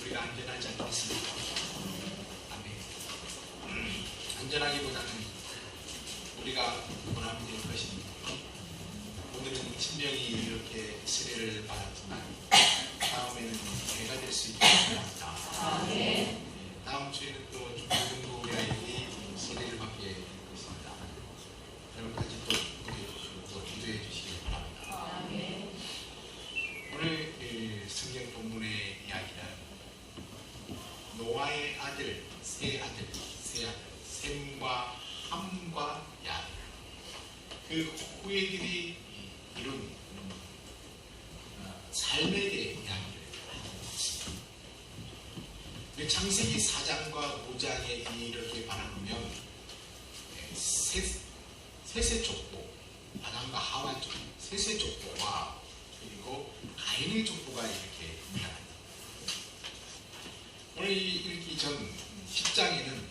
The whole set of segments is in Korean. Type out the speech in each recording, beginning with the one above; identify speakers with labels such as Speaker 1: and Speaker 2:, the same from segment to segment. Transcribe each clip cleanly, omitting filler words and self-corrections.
Speaker 1: 우리가 안전하지 않겠습니까? 아멘. 안전하기보다는 우리가 원하면 될 것입니다. 오늘은 친명이 이렇게 세례를 받았지만 다음에는 제가 될 수 있기를 바랍니다. 아멘. 다음 주에는 또 중고등부 우리 아이들이 세례를 받게 될 것입니다. 여러분까지 또 기도해 주시고 또 기도해 주시기 바랍니다. 아멘. 오늘 성경 본문의 이야기는 노아의 아들, 세 아들, 셈과 함과 야벳, 그 후예들이 이룬 삶에 대해 이야기를 하고 있습니다. 창세기 4장과 5장에 이렇게 바라보면 셋의 족보, 아담과 하와 족보, 셋의 족보와 그리고 가인의 족보가 이렇게 나갑니다. 오늘 읽기 전 10장에는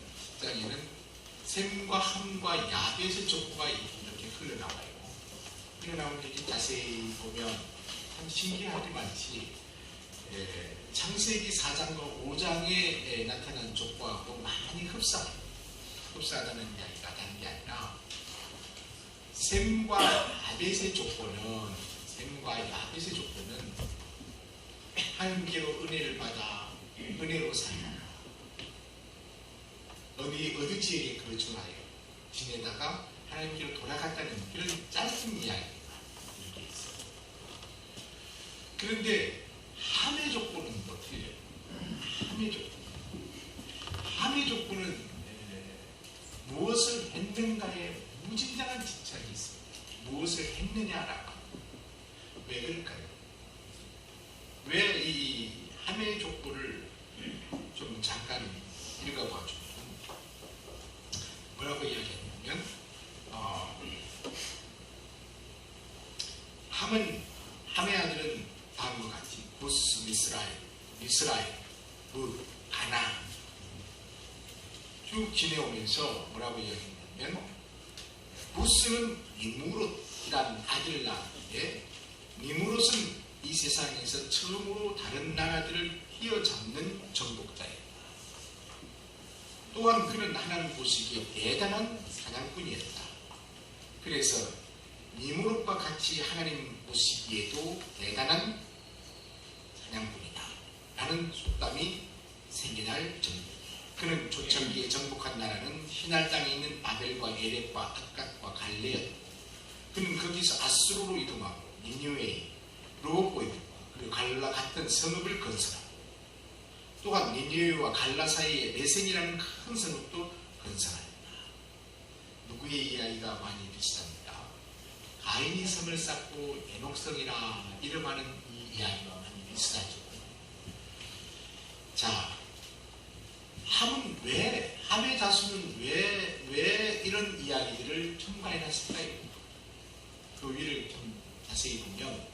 Speaker 1: 셈과 함과 야벳의 족보가 이렇게 흘러나와요. 흘러나오는데 자세히 보면 참 신기하지만지 창세기 4장과 5장에 나타난 족보하고 많이 흡사하다는 이야기가 다른 게 아니라 셈과 야벳의 족보는 하나님께로 은혜를 받아 은혜로 살다가 어디지에게 거주하여 지내다가 하나님께로 돌아갔다는 그런 짧은 이야기가 이렇게 있어요. 그런데 함의 족보는 또 틀려요. 함의 족보는 무엇을 했는가에 무진장한 집착이 있습니다. 무엇을 했느냐라고. 왜 그럴까요? 왜 이 함의 족보를 좀 잠깐 읽어봐주면 뭐라고 이야기했냐면 함의 아들은 다음과 같이 구스, 미스라엘, 룻, 가나안 쭉 지내오면서 뭐라고 이야기했냐면 구스는 니무롯이라는 아들을 낳았는데 니무롯은 이 세상에서 처음으로 다른 나라들을 휘어잡는 정복자예요. 또한 그는 하나님 보시기에 대단한 사냥꾼이었다. 그래서 니무롯과 같이 하나님 보시기에도 대단한 사냥꾼이다 라는 속담이 생겨날 정도. 그는 초창기에 정복한 나라는 휘날 땅에 있는 바벨과 에렉과 악갓과 갈레였다. 그는 거기서 아수르로 이동하고 니느웨, 로보이와 그리고 갈라 같은 성읍을 건설하고 또한 니느웨와 갈라 사이에 레센이라는 큰 성읍도 건설하였다. 누구의 이야기가 많이 비슷합니다. 가인이 성을 쌓고 에녹성이라 이름하는 이 이야기와 많이 비슷하죠. 자, 함의 자수는 왜 이런 이야기들을 첨가해놨을까요? 그 위를 좀 자세히 보면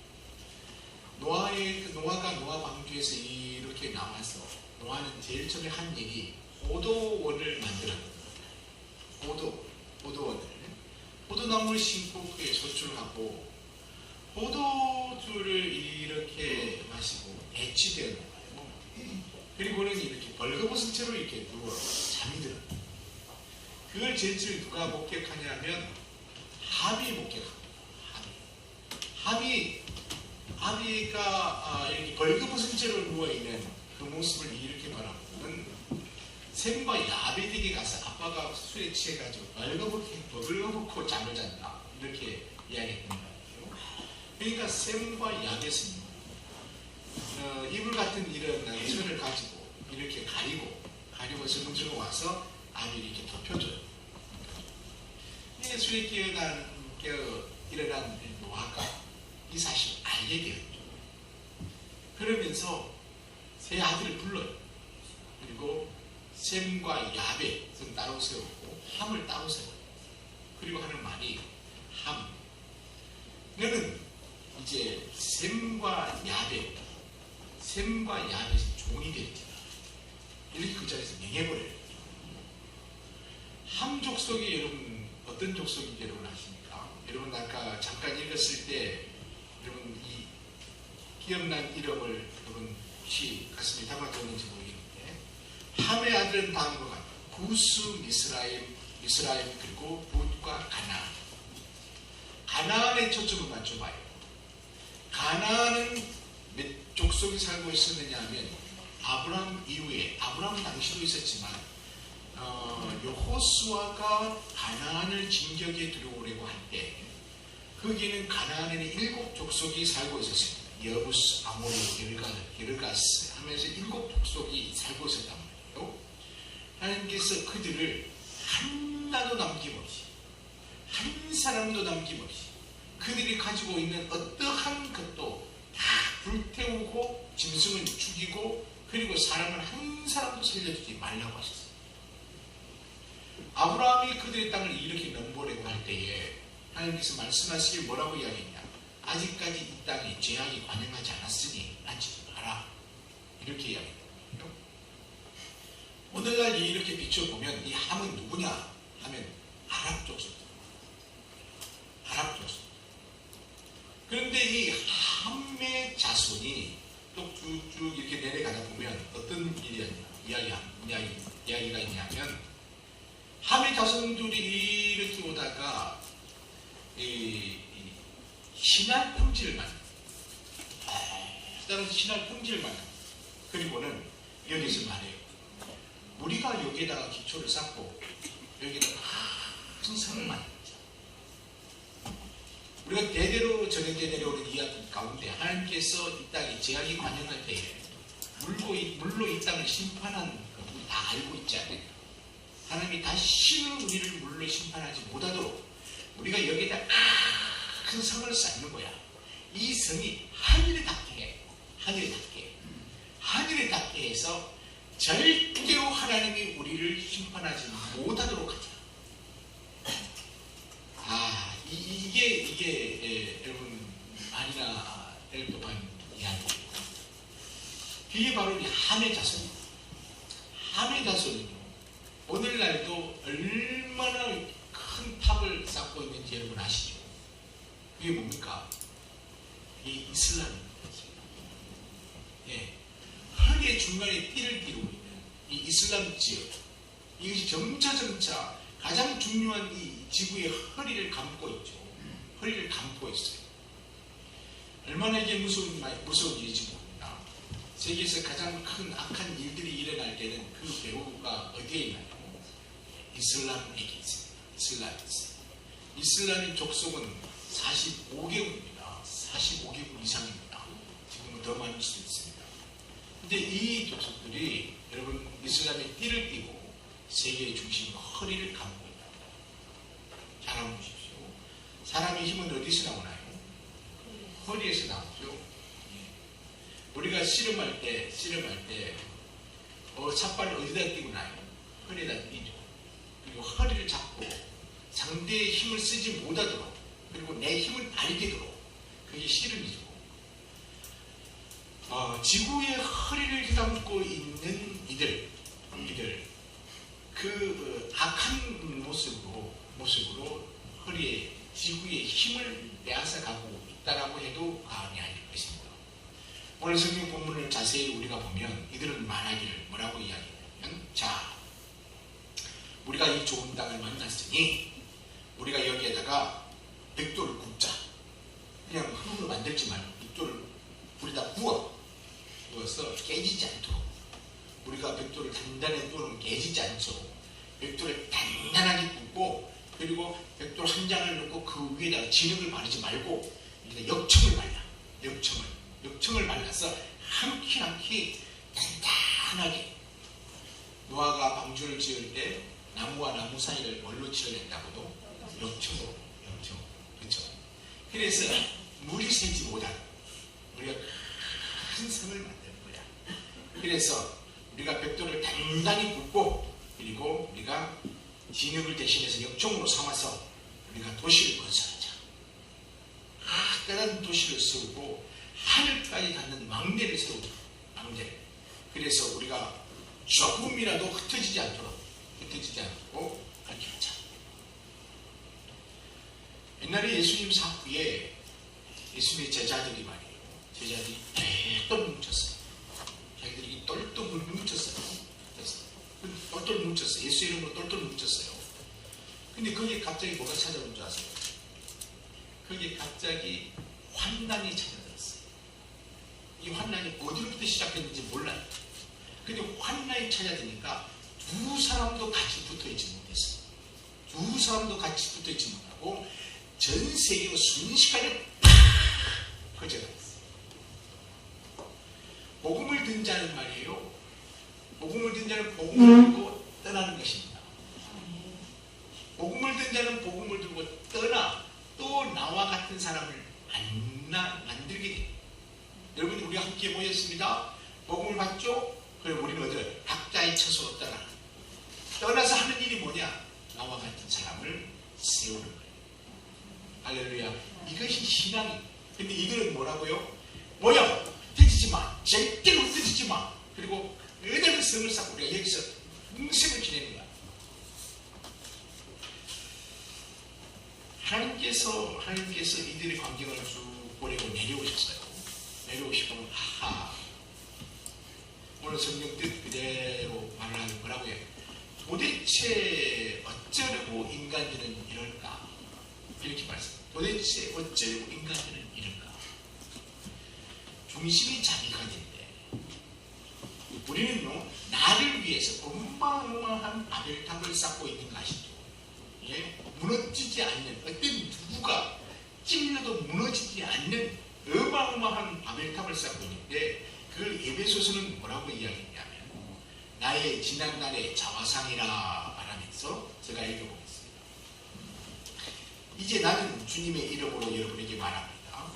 Speaker 1: 노아가 노아 방주에서 이렇게 나와서 노아는 제일 처음에 한 일이 포도원을 만들었거든요. 포도원을 포도나무를 심고 그에 소출하고 포도주를 이렇게 마시고 배치되어 나가요. 그리고는 이렇게 벌거벗은 채로 이렇게 누워 잠이 들어요. 그걸 제일 누가 목격하냐면 함이 목격합니다. 함이가 이렇게 벌거벗은 채로 누워있는 그 모습을 이렇게 바라보면 셈과 야벳에게 가서 아빠가 술에 취해가지고 벌거벗고 잠을 잔다 이렇게 이야기했던 거예요. 그러니까 셈과 야벳은 이불 같은 이런 천을 가지고 이렇게 가리고 슬금슬금 와서 아비를 이렇게 덮여줘요. 술에 일어난 노아가 이 사실을 알게 되었죠. 그러면서 세 아들을 불러요. 그리고 셈과 야벳을 따로 세우고 함을 따로 세워요. 그리고 하는 말이 너는 이제 셈과 야벳이 종이 되리라. 이렇게 그 자리에서 명해버려요. 함 족속이 여러분 어떤 족속인지 여러분 아십니까? 여러분 아까 잠깐 읽었을 때 여러분 이 기억난 이름을 여러분 혹시 가슴에 담아두는지 모르겠는데, 함의 아들은 다음과 같다. 구스, 미스라임 그리고 붓과 가나안. 가나안에 초점을 맞춰봐요. 가나안은 몇 족속이 살고 있었느냐 하면 아브라함 이후에, 아브라함 당시도 있었지만 여호수아가 가나안을 진격에 들어오려고 할 때 거기는 가나안에는 7족속이 살고 있었습니다. 여부스, 아모리, 게르가스 하면서 7족속이 살고 있었단 말이에요. 하나님께서 그들을 하나도 남김없이, 한 사람도 남김없이 그들이 가지고 있는 어떠한 것도 다 불태우고 짐승을 죽이고 그리고 사람을 한 사람도 살려주지 말라고 하셨어요. 아브라함이 그들의 땅을 이렇게 넘보려고 할 때에 하나님께서 말씀하시길 뭐라고 이야기했냐? 아직까지 이 땅에 죄악이 관영하지 않았으니 난지도 마라. 이렇게 이야기했거든요. 오늘날 이렇게 비춰보면 이 함은 누구냐 하면 아랍 족속. 아랍 족속. 그런데 이 함의 자손이 또 쭉쭉 이렇게 내려가다 보면 어떤 이야기가 있냐면, 함의 자손들이 이렇게 오다가 신할 평지를 만나. 따라서 신할 평지를 만나. 그리고는 여기서 말해요. 우리가 여기에다가 기초를 쌓고 여기에다가 큰 성을 만듭니다. 우리가 대대로 전해져 내려오는 이야기 가운데 하나님께서 이 땅에 죄악이 관영할 때에 물로 이 땅을 심판한 거 우리 다 알고 있지 않아요? 하나님이 다시는 우리를 물로 심판하지 못하도록 우리가 여기에다 큰 성을 쌓는 거야. 이 성이 하늘에 닿게 해. 하늘에 닿게 해서 절대로 하나님이 우리를 심판하지 못하도록 하자. 이게 여러분 아니나 될 법한 이야기예요. 그게 바로 이 함의 자손입니다. 함의 자손은요, 오늘날도 얼마나 큰 탑을 쌓고 있는지 여러분 아시죠? 그게 뭡니까? 이게 이슬람입니다. 예. 허리의 중간에 띠를 띠고 있는 이 이슬람 지역, 이것이 점차 가장 중요한 이 지구의 허리를 감고 있죠. 허리를 감고 있어요. 얼마나 이게 무서운 일인지 모릅니다. 세계에서 가장 큰 악한 일들이 일어날 때는 그 배후가 어디에 있나요? 이슬람에게 있습니다. 이슬람의 족속은 45개국입니다. 45개국 이상입니다. 지금은 더 많을 수도 있습니다. 근데 이 족속들이 여러분 이슬람의 띠를 띠고 세계의 중심 허리를 감고 있다. 잘 한번 보십시오. 사람의 힘은 어디서 나오나요? 허리에서 나오죠. 우리가 씨름할 때 삿발을 어디다 띄고 나요? 허리에다 띄죠. 그리고 허리를 잡고 상대의 힘을 쓰지 못하도록, 그리고 내 힘을 알게도록, 그게 씨름이죠. 지구의 허리를 감고 있는 이들 그 악한 모습으로 허리에 지구의 힘을 빼앗아 가고 있다라고 해도 과언이 아닐 것입니다. 오늘 성경 본문을 자세히 우리가 보면 이들은 말하기를 뭐라고 이야기하냐면, 자, 우리가 이 좋은 땅을 만났으니 우리가 여기에다가 벽돌을 굽자. 그냥 흙으로 만들지 말고 벽돌을 불에다 구워서 깨지지 않도록, 우리가 벽돌을 단단히 구우면 깨지지 않죠. 벽돌을 단단하게 굽고, 그리고 벽돌 한 장을 넣고 그 위에다가 진흙을 바르지 말고 역청을 발라. 역청을 발라서 한 키 단단하게. 노아가 방주를 지을 때 나무와 나무 사이를 뭘로 칠해냈다고도? 역청으로. 그렇죠? 그래서 물이 새지 못하고 우리가 큰 성을 만드는 거야. 그래서 우리가 벽돌을 단단히 굽고, 그리고 우리가 진흙을 대신해서 역청으로 삼아서 우리가 도시를 건설하자. 커다란 도시를 세우고 하늘까지 닿는 망대를 세우자. 망대. 그래서 우리가 조금이라도 흩어지지 않고 그렇게 하자. 옛날에 예수님 사후에 예수님의 제자들이 말이에요. 제자들이 똘똘 뭉쳤어요. 자기들이 똘똘 뭉쳤어요. 똘똘 뭉쳤어요. 예수 이름으로 똘똘 뭉쳤어요. 근데 거기에 갑자기 뭐가 찾아온 줄 아세요? 거기에 갑자기 환난이 찾아들었어요. 이 환난이 어디로부터 시작했는지 몰라요. 근데 환난이 찾아드니까 두 사람도 같이 붙어있지 못했어요. 두 사람도 같이 붙어있지 못하고 전 세계로 순식간에 팍 퍼져나갔어요. 복음을 든 자는 말이에요. 복음을 든 자는 복음을 들고 떠나는 것입니다. 복음을 든 자는 복음을 들고 떠나 또 나와 같은 사람을 만들게 돼요. 여러분, 우리가 함께 모였습니다. 복음을 받죠? 그럼 우리는 어디로? 각자의 처소로 떠나서 하는 일이 뭐냐? 나와 같은 사람을 세우는 거예요. 할렐루야. 이것이 신앙이에요. 근데 이들은 뭐라고요? 뭐야? 흩어지지 마. 절대로 흩어지지 마. 그리고 그대로 성을 쌓고 우리가 여기서 평생을 지내는 거야. 하나님께서 이들의 광경을 쭉 보내고 내려오셨어요. 내려오시고, 오늘 성경 뜻 그대로 말을 하는 거라고요. 도대체 어쩌려고 인간들은 이럴까? 이렇게 말씀합니다. 도대체 어쩌려고 인간들은 이럴까? 중심이 자기가 된대. 우리는요, 나를 위해서 어마어마한 바벨탑을 쌓고 있는 거 아시죠? 예? 무너지지 않는, 어떤 누구가 찔려도 무너지지 않는 어마어마한 바벨탑을 쌓고 있는데, 그 에베소서는 뭐라고 이야기했냐면, 나의 지난날의 자화상이라 말하면서 제가 읽어보겠습니다. 이제 나는 주님의 이름으로 여러분에게 말합니다.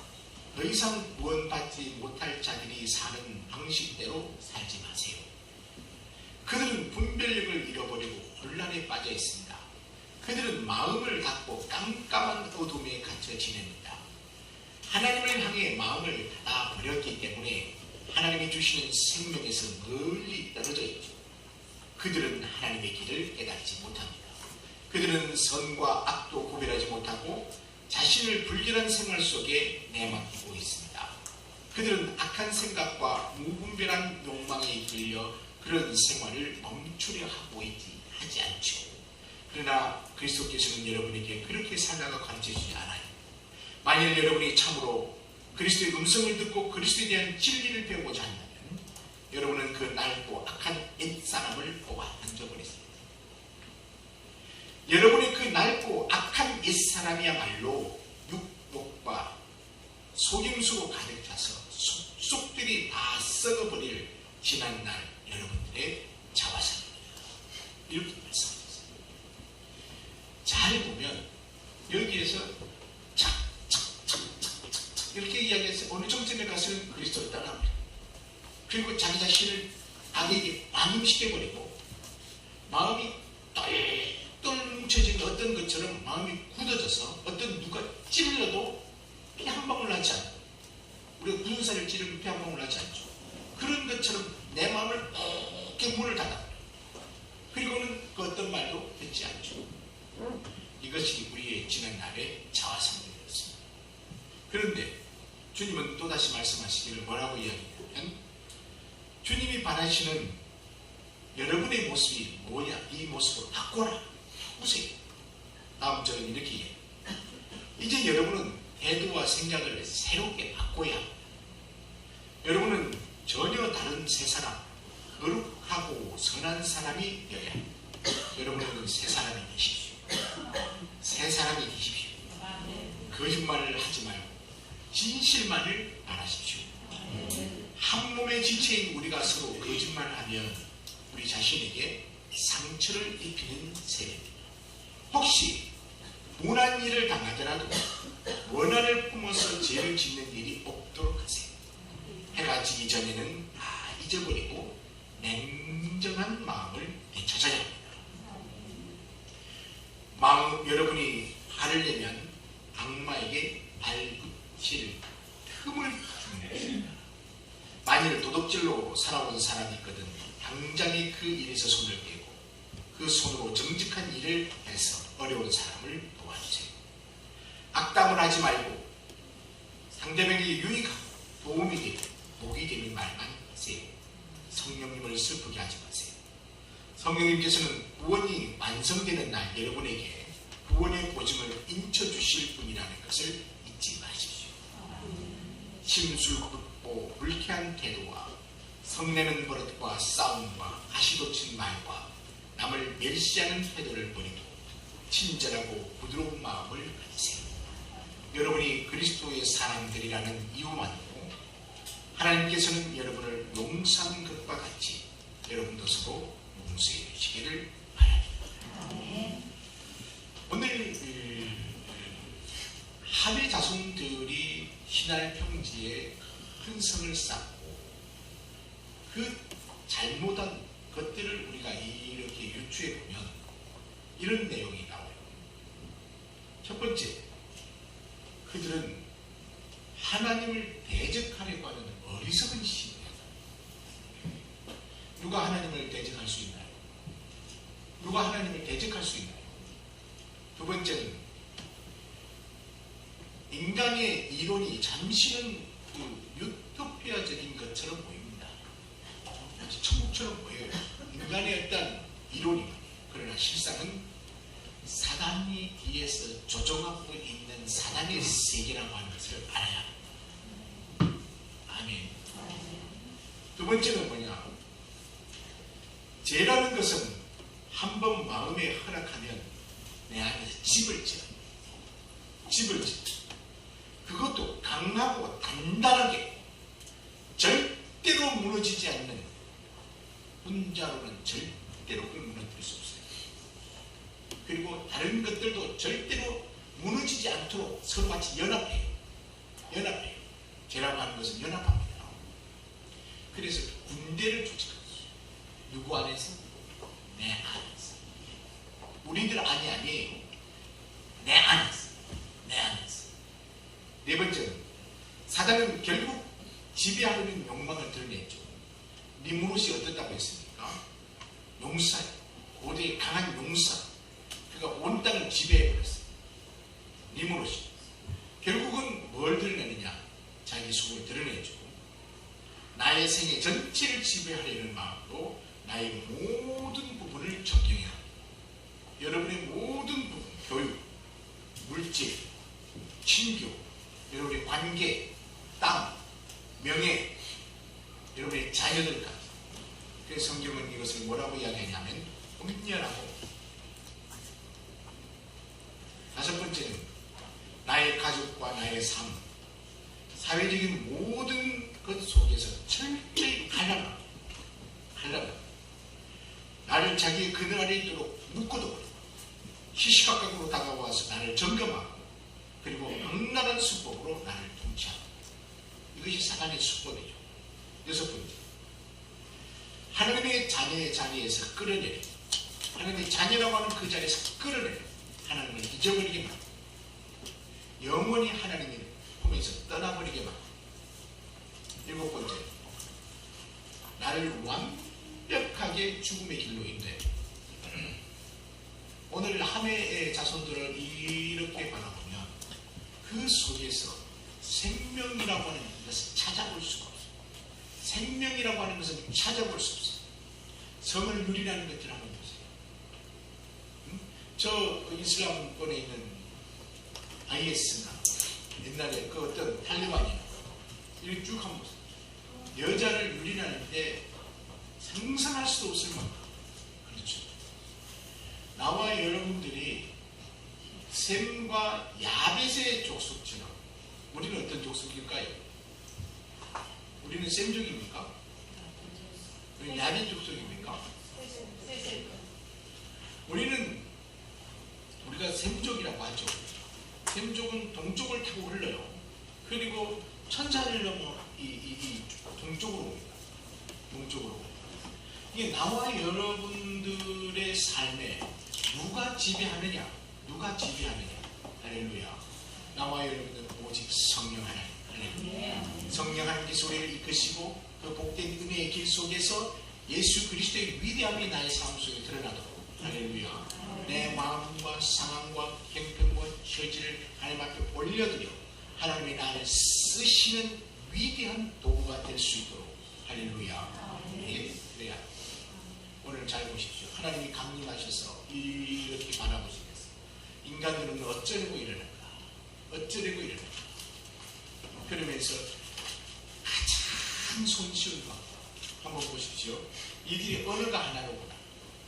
Speaker 1: 더 이상 구원받지 못할 자들이 사는 방식대로 살지 마세요. 그들은 분별력을 잃어버리고 혼란에 빠져 있습니다. 그들은 마음을 닫고 깜깜한 어둠에 갇혀 지냅니다. 하나님을 향해 마음을 닫아 버렸기 때문에 하나님이 주시는 생명에서 멀리 떨어져 있죠. 그들은 하나님의 길을 깨닫지 못합니다. 그들은 선과 악도 구별하지 못하고 자신을 불결한 생활 속에 내맡기고 있습니다. 그들은 악한 생각과 무분별한 욕망에 이끌려 그런 생활을 멈추려 하지 않죠. 그러나 그리스도께서는 여러분에게 그렇게 살다가 가르쳐주지 않아요. 만일 여러분이 참으로 그리스도의 음성을 듣고 그리스도에 대한 진리를 배우고자 한다면 여러분은 그 낡고 악한 옛사람을 뽑아 던져버렸습니다. 여러분의 그 낡고 악한 옛사람이야말로 육독과 속임수로 가득 차서 속들이 다 썩어버릴 지난날 여러분들의 자화상입니다. 이렇게 말씀하셨어요. 잘 보면 여기에서 이렇게 이야기해서 어느 정점에 가서는 그리스도를 떠납니다. 그리고 자기 자신을 악에게 방임시켜버리고 마음이 똘똘 뭉쳐진 어떤 것처럼 마음이 굳어져서 어떤 누가 찔러도 피 한 방울 나지 않고 우리가 굳은 살을 찌르면 피 한 방울 나지 않죠. 그런 것처럼 내 마음을 꼭 문을 닫아버려요. 그리고는 그 어떤 말도 듣지 않죠. 이것이 우리의 지난날의 자화상들이었습니다. 그런데 주님은 또다시 말씀하시기를 뭐라고 이야기하냐면 주님이 바라시는 여러분의 모습이 뭐냐? 이 모습을 바꿔라. 바꾸세요. 다음 절은 이렇게 얘기해요. 이제 여러분은 태도와 생각을 새롭게 바꿔야 합니다. 여러분은 전혀 다른 새 사람, 거룩하고 선한 사람이 되어야 합니다. 여러분은 새 사람이 되십시오. 새 사람이 되십시오. 거짓말을 하지 말고 진실만을 말하십시오. 한 몸의 지체인 우리가 서로 거짓말을 하면 우리 자신에게 상처를 입히는 셈입니다. 혹시 분한 일을 당하더라도 원한을 품어서 죄를 짓는 일이 없도록 하세요. 해가 지기 전에는 다 잊어버리고 냉정한 마음을 되찾아야 합니다. 여러분이 화를 내면 악마에게 발붙일 틈을 주는 것입니다. 만일 도둑질로 살아온 사람이 있거든 당장에 그 일에서 손을 떼고 그 손으로 정직한 일을 해서 어려운 사람을 도와주세요. 악담을 하지 말고 상대방에게 유익하고 도움이 되고 복이 되는 말만 하세요. 성령님을 슬프게 하지 마세요. 성령님께서는 구원이 완성되는 날 여러분에게 구원의 보증을 인쳐주실 분이라는 것을 잊지 마십시오. 심술궂고 불쾌한 태도와 성내는 버릇과 싸움과 가시돋친 말과 남을 멸시하는 태도를 버리고 친절하고 부드러운 마음을 가지세요. 여러분이 그리스도의 사람들이라는 이유만으로 하나님께서는 여러분을 용서하는 것과 같이 여러분도 서로 용서해 주시기를 바랍니다. 오늘 하위 자손들이 신할 평지에 큰 성을 쌓고 그 잘못한 것들을 우리가 이렇게 유추해 보면 이런 내용이 나와요. 첫 번째, 그들은 하나님을 대적하려고 하는 어리석은 신이에요. 누가 하나님을 대적할 수 있나요? 누가 하나님을 대적할 수 있나요? 두 번째는 인간의 이론이 잠시는 유토피아적인 것처럼 보입니다. 천국처럼 보여요. 인간의 어떤 이론이. 그러나 실상은 사단이 뒤에서 조종하고 있는 사단의 세계라고 하는 것을 알아야 합니다. 아멘. 두 번째는 뭐냐? 죄라는 것은 한번 마음에 허락하면 내 안에서 집을 지어. 그것도 강하고 단단하게 절대로 무너지지 않는, 혼자로는 절대로 그걸 무너뜨릴 수 없어요. 그리고 다른 것들도 절대로 무너지지 않도록 서로 같이 연합해요. 죄라고 하는 것은 연합합니다. 그래서 군대를 조직하죠. 누구 안에서? 내 안에서. 우리들 안이 아니에요. 내 안에서. 네 번째는 사단은 결국 지배하려는 욕망을 드러냈죠. 니무롯이 어떻다고 했습니까? 용사예요. 고대의 강한 용사. 그가 온 땅을 지배해버렸어요. 니무롯이. 결국은 뭘 드러내느냐? 자기 속을 드러내죠. 나의 생애 전체를 지배하려는 마음으로 나의 모든 부분을 적용해야 합니다. 여러분의 모든 부분, 교육, 물질, 친교, 여러분의 관계, 땅, 명예, 여러분의 자녀들까지. 그래서 성경은 이것을 뭐라고 이야기하냐면 음녀라고. 다섯 번째는 나의 가족과 나의 삶, 사회적인 모든 것 속에서 철저히 갈라놔. 나를 자기의 그늘 아래 있도록 묶어둬버려. 시시각각으로 다가와서 나를 점검하고, 그리고 악랄한 수법으로 나를 통치하고. 이것이 사단의 수법이죠. 여섯 번째, 하나님의 자녀의 자리에서 끌어내려. 하나님의 자녀라고 하는 그 자리에서 끌어내려. 하나님을 잊어버리게 만들고, 영원히 하나님의 품에서 떠나버리게 만들고. 일곱 번째, 나를 완벽하게 죽음의 길로 인도해. 오늘 함의 자손들을 이렇게 바라보면 그 속에서 생명이라고 하는 것을 찾아볼 수가 없어요. 생명이라고 하는 것은 찾아볼 수 없어요. 성을 누리라는 것들 한번 보세요. 저 이슬람권에 있는 IS나 옛날에 그 어떤 탈리반이나 이렇게 쭉 한번 보세요. 여자를 누리라는데 상상할 수도 없을 만큼. 그렇죠. 나와 여러분들이 셈과 야벳의 족속처럼, 우리는 어떤 족속일까요? 우리는 셈족입니까? 야벳 족속입니까? 우리가 셈족이라고 하죠. 셈족은 동쪽을 타고 흘러요. 그리고 천산을 넘어 이 동쪽으로 옵니다. 이게 나와 여러분들의 삶에 누가 지배하느냐? 할렐루야. 나와 여러분들은 오직 성령 하나님. 할렐루야. 성령 하나님께서 우리를 이끄시고 그 복된 은혜의 길 속에서 예수 그리스도의 위대함이 나의 삶 속에 드러나도록. 할렐루야. 내 마음과 상황과 형편과 처지를 하나님 앞에 올려드려 하나님이 나를 쓰시는 위대한 도구가 될 수 있도록. 할렐루야. 예, 그래야. 오늘 잘 보십시오. 하나님이 강림하셔서 이렇게 바라보시면서 인간들은 어쩌려고 이러는가, 어쩌려고 이러는가. 그러면서 가장 손쉬운 방법 한번 보십시오. 이들이 언어가 하나로구나,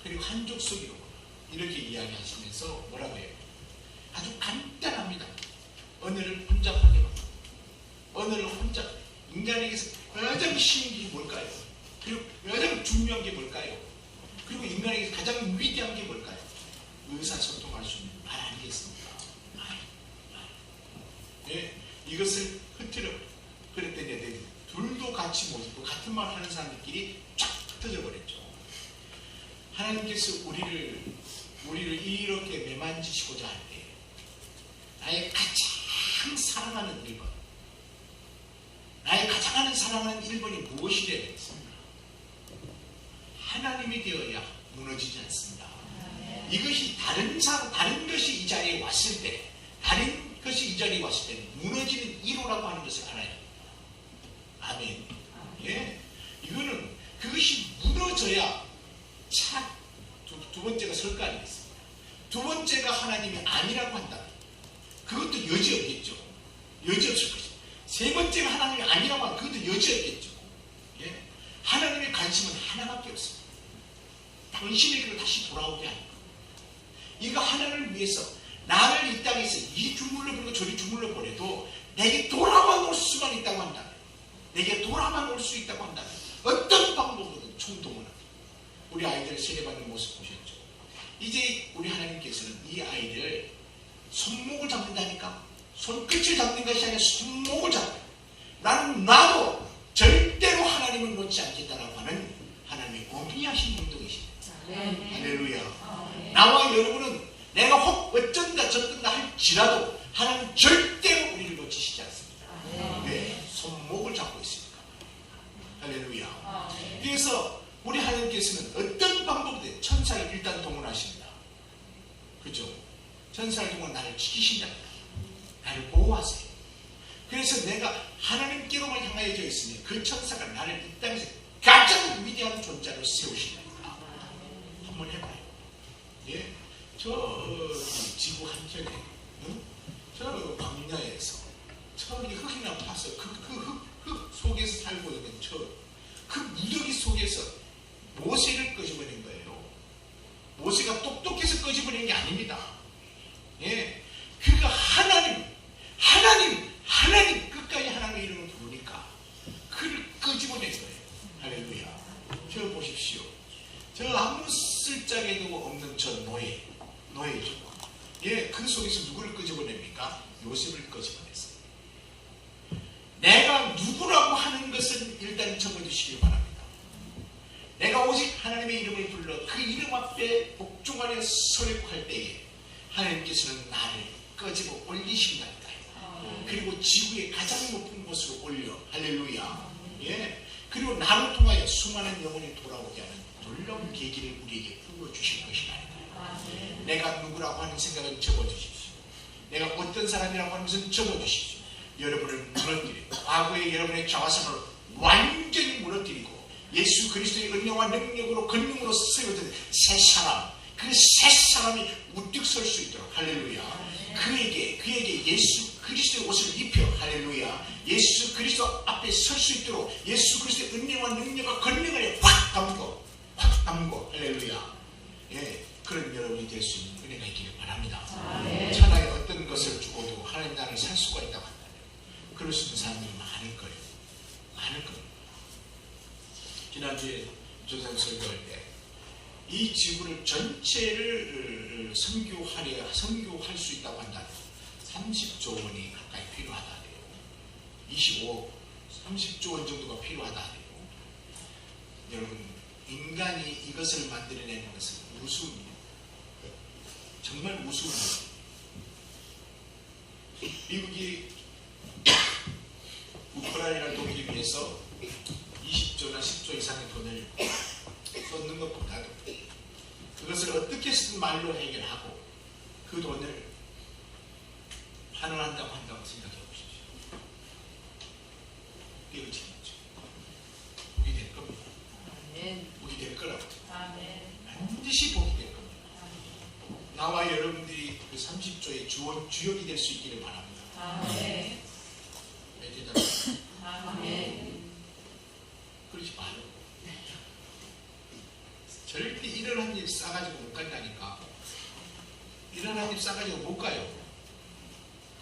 Speaker 1: 그리고 한 족속이로구나, 이렇게 이야기하시면서 뭐라고 해요? 아주 간단합니다. 언어를 혼잡하게 만든다. 언어를 혼잡. 인간에게서 가장 쉬운 게 뭘까요? 그리고 가장 중요한 게 뭘까요? 그리고 인간에게 가장 위대한 게 뭘까요? 의사소통할 수 있는 말 아니겠습니까? 말. 예, 이것을 흐트려. 그랬더니 둘도 같이 모시고 같은 말 하는 사람들끼리 쫙 흩어져 버렸죠. 하나님께서 우리를 이렇게 매만지시고자 할 때 나의 가장 사랑하는 1번, 나의 가장 사랑하는 1번이 무엇이 되어야 되겠습니까? 하나님이 되어야 무너지지 않습니다. 이것이 다른 것이 이 자리에 왔을 때, 다른 것이 이 자리에 왔을 때 무너지는 1호라고 하는 것을 알아야 됩니다. 아멘. 예, 이거는 그것이 무너져야 두 번째가 설 거 아니겠습니까? 두 번째가 하나님이 아니라고 한다면 그것도 여지 없겠죠. 여지 없을 것이죠. 세 번째가 하나님이 아니라고 하면 그것도 여지 없겠죠. 예? 하나님의 관심은 하나밖에 없습니다. 당신에게로 다시 돌아오게 하는 것. 이거 하나를 위해서 나를 이 땅에서 이 주물러 보내고 저리 주물러 보내도 내게 돌아만 올 수만 있다고 한다면, 내게 돌아만 올 수 있다고 한다면 어떤 방법으로든 총동원합니다. 우리 아이들 세례받는 모습 보셨죠? 이제 우리 하나님께서는 이 아이를 손목을 잡는다니까. 손끝을 잡는 것이 아니라 손목을 잡아요. 나도 절대로 하나님을 놓지 않겠다라고 하는 하나님의 어미하신 운동이십니다. 할렐루야. 나와 여러분은 내가 혹 어쩐다 저쩐다 할지라도 하나님 절대로 우리를 놓치시지 않습니다. 왜? 손목을 잡고 있으니까. 할렐루야. 그래서 우리 하나님께서는 어떤 방법이든 천사를 일단 동원하십니다. 그죠? 천사를 동원 나를 지키신다. 나를 보호하세요. 그래서 내가 하나님께로만 향하여져 있으니 그 천사가 나를 이 땅에서 가장 위대한 존재로 세우신다. 한번 해봐요. 예? 저 지구 한켠에, 저 광야에서 저기 흙이나 파서 흙 속에서 살고 있는 그 무더기 속에서 모세를 끄집어낸 거예요. 모세가 똑똑해서 끄집어낸 게 아닙니다. 예, 그가 하나님 끝까지 하나님의 이름을 부르니까 그를 끄집어낸 거예요. 할렐루야. 저 보십시오. 저 아무 쓸짝에도 없는 저 노예죠. 예, 그 속에서 누구를 끄집어냅니까? 요셉을 끄집어냈어요. 내가 누구라고 하는 것은 일단 적어주시길 바랍니다. 내가 오직 하나님의 이름을 불러 그 이름 앞에 복종하려 설립할 때에 하나님께서는 나를 끄집어 올리신다니까요. 그리고 지구의 가장 높은 곳으로 올려. 할렐루야. 예. 그리고 나를 통하여 수많은 영혼이 돌아오게 하는 놀라운 계기를 우리에게 부어주실 것이라니까요. 내가 누구라고 하는 생각은 접어주십시오. 내가 어떤 사람이라고 하는 것은 접어주십시오. 여러분을 무너뜨리고 과거의 여러분의 자화상을 완전히 무너뜨리고 예수 그리스도의 은혜와 능력으로 권능으로 세워진 새 사람, 그 새 사람이 우뚝 설 수 있도록. 할렐루야. 그에게 예수 그리스도의 옷을 입혀. 할렐루야. 예수 그리스도 앞에 설 수 있도록 예수 그리스도의 은혜와 능력과 권능을 확 담고. 할렐루야. 예, 그런 여러분이 될 수 있는 은혜가 있기를 바랍니다. 천하에 어떤 것을 주고도 하나님 나라를 살 수가 있다고 한다면 그럴 수 있는 사람들이 많을 거예요. 지난주에 조선 설교할 때 이 지구를 전체를 선교할 수 있다고 한다면 30조 원이 가까이 필요하다 그래요. 30조 원 정도가 필요하다 그래요. 여러분, 인간이 이것을 만들어내는 것은 우스움입니다. 정말 우스움입니다. 미국이 우크라이나를 돕기 위해서 20조나 10조 이상의 돈을 쏟는 것보다도 그것을 어떻게 쓰든 말로 해결하고 그 돈을 환원한다고 생각해 보십시오. 깨어지겠죠. 복이 될 겁니다.
Speaker 2: 아멘.
Speaker 1: 복이 될 거라고.
Speaker 2: 아멘.
Speaker 1: 반드시 복이 될 겁니다. 나와 여러분들이 그 30조의 주역이 될 수 있기를 바랍니다.
Speaker 2: 아멘. 아멘.
Speaker 1: 그러지 마요. 절대 이런 한 일 싸가지고 못 간다니까. 이런 한 일 싸가지고 못 가요.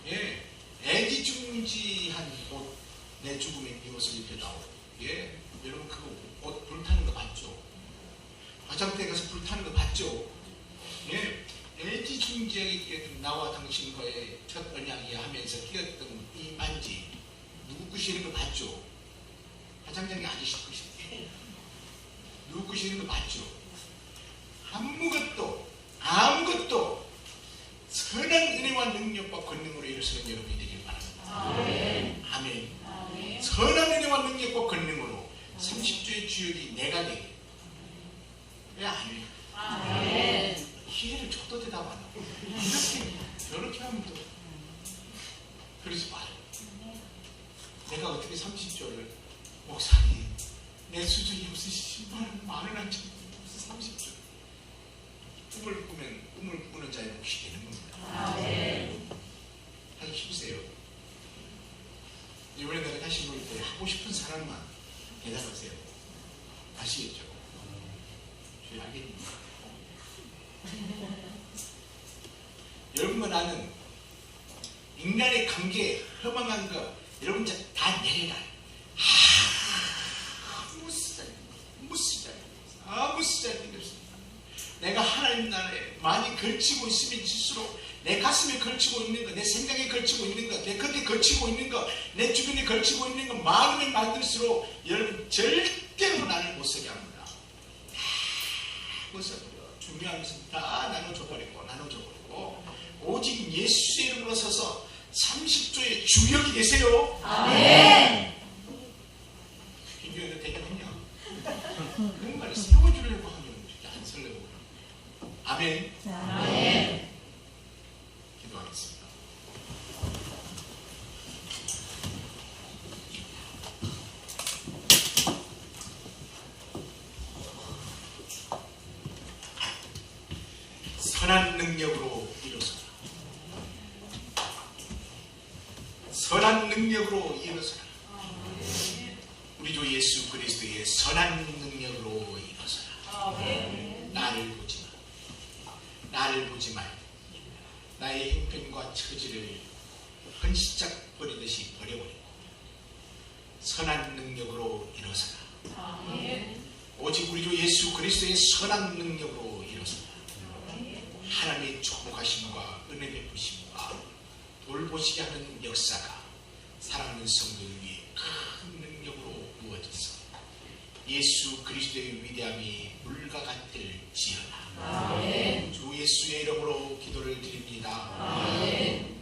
Speaker 1: 예, 애지중지한 옷, 내 죽음에 이 옷을 입혀다오. 예, 여러분 그거 옷 불타는 거 봤죠? 화장대 가서 불타는 거 봤죠? 예, 애지중지하게 나와 당신과의 첫 언약이 하면서 끼었던 이 반지 누구 것이 있는 거 봤죠? 화장장의 아저씨 것이 누구 것이 있는 거 봤죠? 아무것도 선한 은혜와 능력과 권능으로 일어서는 여러분이 되길 바랍니다. 아멘. 아멘. 선한 은혜와 능력과 권능으로 30조의 주역이 내가 되게. 왜 아니에요? 아멘. 기회를 줘도 대답 안 하고 이렇게 하면 또 그러지 마요. 내가 어떻게 30조를 목사님 내 수준이 없으시 10만원 안 쳐. 30조 꿈을 꾸는 자의 몫이 되는 겁니다. 아멘. 하기 힘세요. 이번에 내가 다시 볼 때 하고 싶은 사람만 대답하세요. 아시겠죠? 저희 알겠습니까? 여러분과 나는 인간의 관계, 허망한 거 여러분 다 내려라. 아무 쓰잘데기 없습니다. 내가 하나님 나라에 많이 걸치고 있으면 질수록 내 가슴에 걸치고 있는 것, 내 생각에 걸치고 있는 것, 내 겉에 걸치고 있는 것, 내 주변에 걸치고 있는 것 많으면 많을수록 여러분 절대로 나를 못 서게 합니다. 못 서고요. 중요한 것은 다 나눠줘버리고 오직 예수의 이름으로 서서 30조의 주역이 되세요. 아멘. 김교회가 대견했냐? 그런 말을 세워주려고 하면 이렇게 안 설레고. 아멘. 아멘. 기도하겠습니다. 선한 능력으로 일어서라. 선한 능력으로 일어서라. 우리 주 예수 그리스도의 선한 능력으로 일어서라. 나를 보지 말고 나의 형편과 처지를 헌시짝 버리듯이 버려버리고 선한 능력으로 일어서라. 오직 우리 주 예수 그리스도의 선한 능력으로 일어서라. 하나님의 축복하심과 은혜 베푸심과 돌보시게 하는 역사가 사랑하는 성도들 위해 큰 능력으로 부어져서 예수 그리스도의 위대함이 물과 같을지어다. 주 예수의 이름으로 기도를 드립니다. 아멘.